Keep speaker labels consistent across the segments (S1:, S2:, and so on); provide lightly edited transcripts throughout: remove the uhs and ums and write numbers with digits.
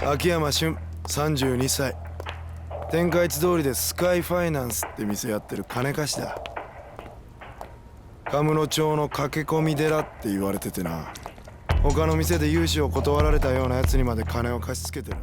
S1: 秋山俊32歳。天下一通りでスカイファイナンスって店やってる金貸しだ。神室町の駆け込み寺って言われててな。他の店で融資を断られたようなやつにまで金を貸し付けてる。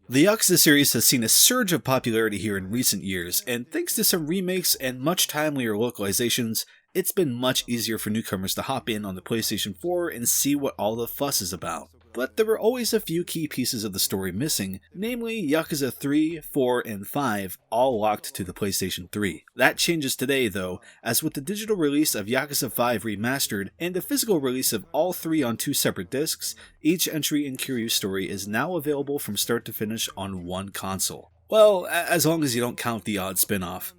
S2: The Yakuza series has seen a surge of popularity here in recent years, and thanks to some remakes and much timelier localizations, it's been much easier for newcomers to hop in on the PlayStation 4 and see what all the fuss is about. But there were always a few key pieces of the story missing, namely Yakuza 3, 4, and 5, all locked to the PlayStation 3. That changes today though, as with the digital release of Yakuza 5 Remastered and the physical release of all 3 on 2 separate discs, each entry in Kiryu's story is now available from start to finish on one console. Well, as long as you don't count the odd spin-off.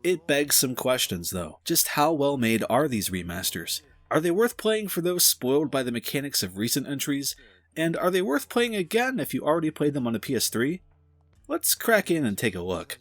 S2: It begs some questions though. Just how well made are these remasters? Are they worth playing for those spoiled by the mechanics of recent entries? And are they worth playing again if you already played them on a PS3? Let's crack in and take a look.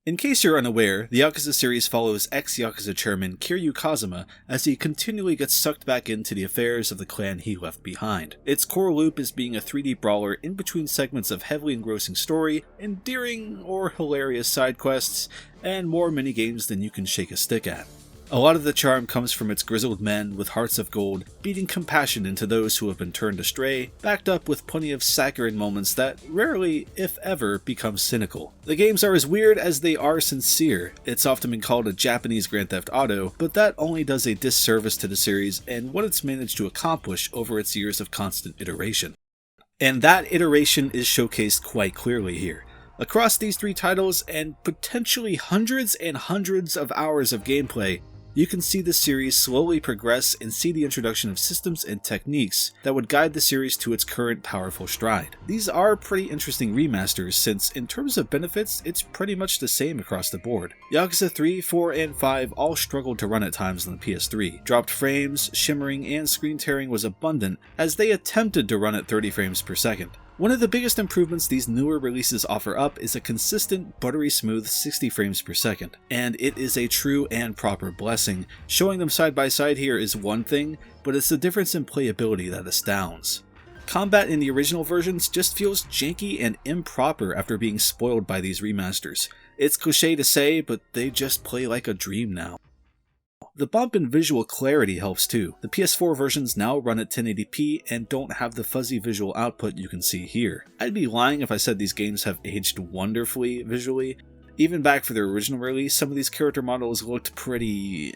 S2: In case you're unaware, the Yakuza series follows ex-Yakuza chairman Kiryu Kazuma as he continually gets sucked back into the affairs of the clan he left behind. Its core loop is being a 3D brawler in between segments of heavily engrossing story, endearing or hilarious side quests, and more minigames than you can shake a stick at. A lot of the charm comes from its grizzled men with hearts of gold, beating compassion into those who have been turned astray, backed up with plenty of saccharine moments that rarely, if ever, become cynical. The games are as weird as they are sincere. It's often been called a Japanese Grand Theft Auto, but that only does a disservice to the series and what it's managed to accomplish over its years of constant iteration. And that iteration is showcased quite clearly here. Across these 3 titles, and potentially hundreds and hundreds of hours of gameplay, you can see the series slowly progress and see the introduction of systems and techniques that would guide the series to its current powerful stride. These are pretty interesting remasters since, in terms of benefits, it's pretty much the same across the board. Yakuza 3, 4, and 5 all struggled to run at times on the PS3. Dropped frames, shimmering, and screen tearing was abundant as they attempted to run at 30 frames per second. One of the biggest improvements these newer releases offer up is a consistent, buttery smooth 60 frames per second, and it is a true and proper blessing. Showing them side by side here is one thing, but it's the difference in playability that astounds. Combat in the original versions just feels janky and improper after being spoiled by these remasters. It's cliche to say, but they just play like a dream now. The bump in visual clarity helps too. The PS4 versions now run at 1080p and don't have the fuzzy visual output you can see here. I'd be lying if I said these games have aged wonderfully visually. Even back for their original release, some of these character models looked pretty...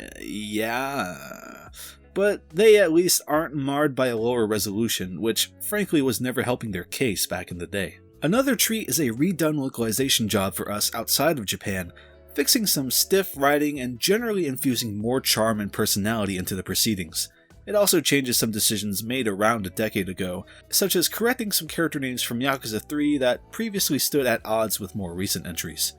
S2: but they at least aren't marred by a lower resolution, which frankly was never helping their case back in the day. Another treat is a redone localization job for us outside of Japan, fixing some stiff writing and generally infusing more charm and personality into the proceedings. It also changes some decisions made around a decade ago, such as correcting some character names from Yakuza 3 that previously stood at odds with more recent entries.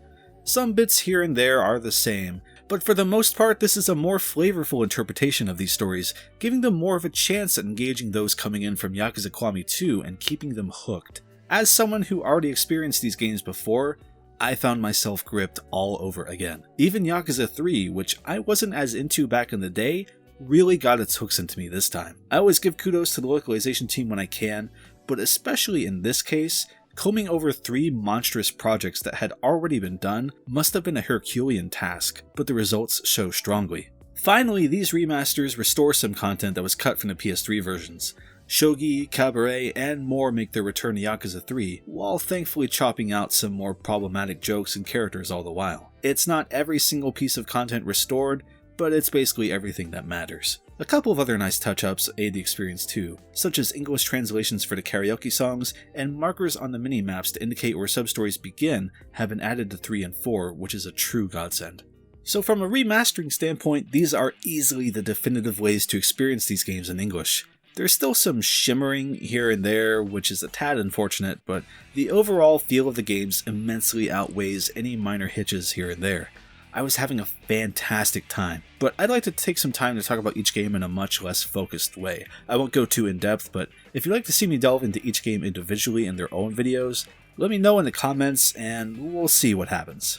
S2: Some bits here and there are the same, but for the most part this is a more flavorful interpretation of these stories, giving them more of a chance at engaging those coming in from Yakuza Kiwami 2 and keeping them hooked. As someone who already experienced these games before, I found myself gripped all over again. Even Yakuza 3, which I wasn't as into back in the day, really got its hooks into me this time. I always give kudos to the localization team when I can, but especially in this case, combing over 3 monstrous projects that had already been done must have been a Herculean task, but the results show strongly. Finally, these remasters restore some content that was cut from the PS3 versions. Shogi, Cabaret, and more make their return to Yakuza 3, while thankfully chopping out some more problematic jokes and characters all the while. It's not every single piece of content restored, but it's basically everything that matters. A couple of other nice touch-ups aid the experience too, such as English translations for the karaoke songs, and markers on the mini-maps to indicate where sub-stories begin have been added to 3 and 4, which is a true godsend. So from a remastering standpoint, these are easily the definitive ways to experience these games in English. There's still some shimmering here and there, which is a tad unfortunate, but the overall feel of the games immensely outweighs any minor hitches here and there. I was having a fantastic time, but I'd like to take some time to talk about each game in a much less focused way. I won't go too in-depth, but if you'd like to see me delve into each game individually in their own videos, let me know in the comments and we'll see what happens.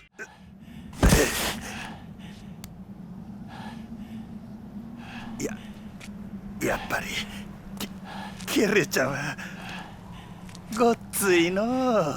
S3: やっぱり切れちゃう。ごっついの。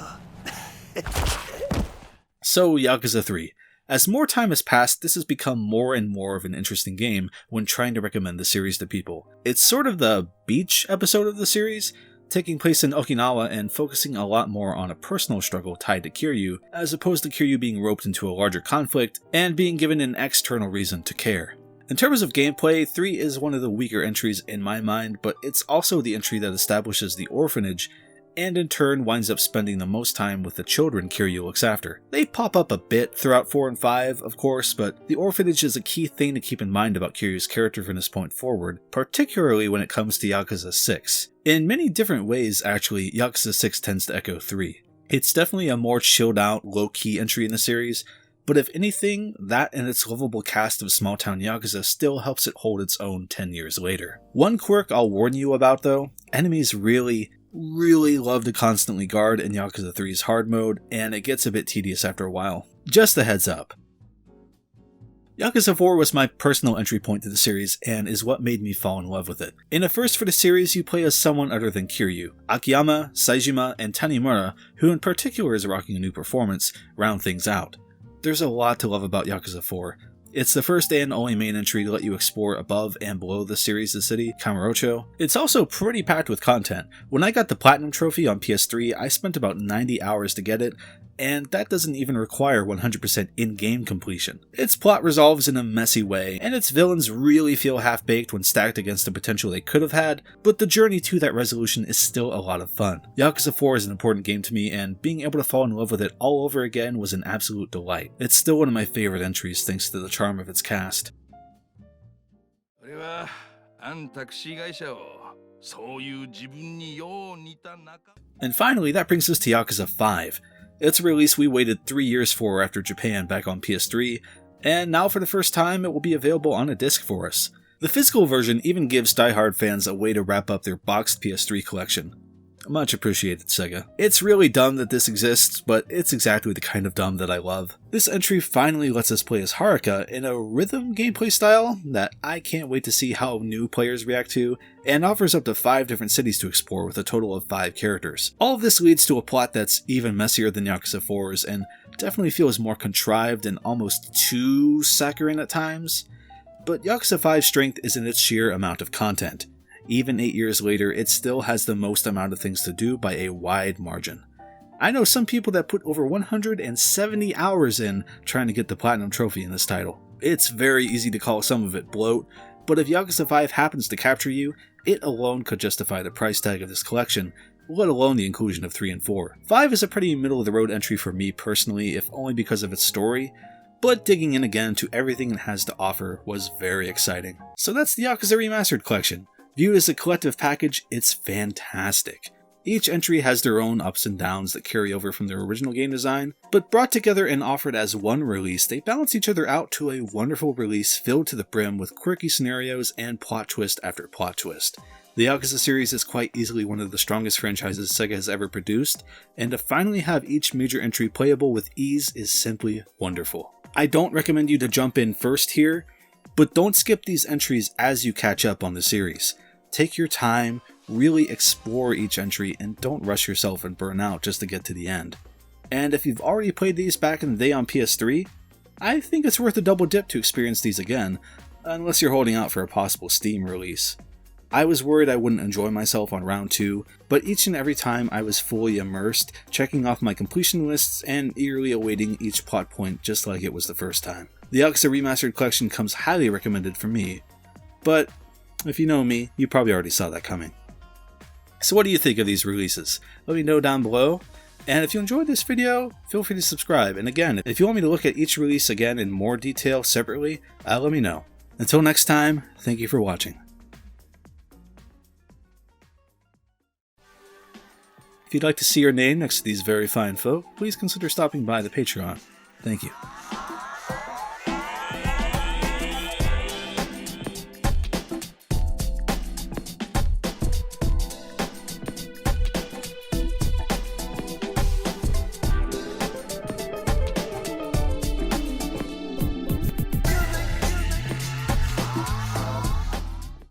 S2: So, Yakuza 3. As more time has passed, this has become more and more of an interesting game when trying to recommend the series to people. It's sort of the beach episode of the series, taking place in Okinawa and focusing a lot more on a personal struggle tied to Kiryu, as opposed to Kiryu being roped into a larger conflict and being given an external reason to care. In terms of gameplay, 3 is one of the weaker entries in my mind, but it's also the entry that establishes the orphanage, and in turn winds up spending the most time with the children Kiryu looks after. They pop up a bit throughout 4 and 5, of course, but the orphanage is a key thing to keep in mind about Kiryu's character from this point forward, particularly when it comes to Yakuza 6. In many different ways, actually, Yakuza 6 tends to echo 3. It's definitely a more chilled out, low-key entry in the series, but if anything, that and its lovable cast of small-town Yakuza still helps it hold its own 10 years later. One quirk I'll warn you about though, enemies really love to constantly guard in Yakuza 3's hard mode, and it gets a bit tedious after a while. Just a heads up. Yakuza 4 was my personal entry point to the series and is what made me fall in love with it. In a first for the series, you play as someone other than Kiryu. Akiyama, Saejima, and Tanimura, who in particular is rocking a new performance, round things out. There's a lot to love about Yakuza 4. It's the first and only main entry to let you explore above and below the series' city, Kamurocho. It's also pretty packed with content. When I got the Platinum Trophy on PS3, I spent about 90 hours to get it, and that doesn't even require 100% in-game completion. Its plot resolves in a messy way, and its villains really feel half-baked when stacked against the potential they could have had, but the journey to that resolution is still a lot of fun. Yakuza 4 is an important game to me, and being able to fall in love with it all over again was an absolute delight. It's still one of my favorite entries thanks to the charm of its cast. And finally, that brings us to Yakuza 5. It's a release we waited 3 years for after Japan back on PS3, and now for the first time it will be available on a disc for us. The physical version even gives die-hard fans a way to wrap up their boxed PS3 collection. Much appreciated, Sega. It's really dumb that this exists, but it's exactly the kind of dumb that I love. This entry finally lets us play as Haruka in a rhythm gameplay style that I can't wait to see how new players react to, and offers up to 5 different cities to explore with a total of 5 characters. All of this leads to a plot that's even messier than Yakuza 4's, and definitely feels more contrived and almost too saccharine at times. But Yakuza 5's strength is in its sheer amount of content. Even 8 years later, it still has the most amount of things to do by a wide margin. I know some people that put over 170 hours in trying to get the Platinum Trophy in this title. It's very easy to call some of it bloat, but if Yakuza 5 happens to capture you, it alone could justify the price tag of this collection, let alone the inclusion of 3 and 4. 5 is a pretty middle-of-the-road entry for me personally, if only because of its story, but digging in again to everything it has to offer was very exciting. So that's the Yakuza Remastered Collection. Viewed as a collective package, it's fantastic. Each entry has their own ups and downs that carry over from their original game design, but brought together and offered as one release, they balance each other out to a wonderful release filled to the brim with quirky scenarios and plot twist after plot twist. The Yakuza series is quite easily one of the strongest franchises Sega has ever produced, and to finally have each major entry playable with ease is simply wonderful. I don't recommend you to jump in first here, but don't skip these entries as you catch up on the series. Take your time, really explore each entry, and don't rush yourself and burn out just to get to the end. And if you've already played these back in the day on PS3, I think it's worth a double dip to experience these again, unless you're holding out for a possible Steam release. I was worried I wouldn't enjoy myself on round 2, but each and every time I was fully immersed, checking off my completion lists and eagerly awaiting each plot point just like it was the first time. The Yakuza Remastered Collection comes highly recommended from me, but if you know me, you probably already saw that coming. So what do you think of these releases? Let me know down below, and if you enjoyed this video, feel free to subscribe, and again, if you want me to look at each release again in more detail separately, let me know. Until next time, thank you for watching. If you'd like to see your name next to these very fine folk, please consider stopping by the Patreon. Thank you.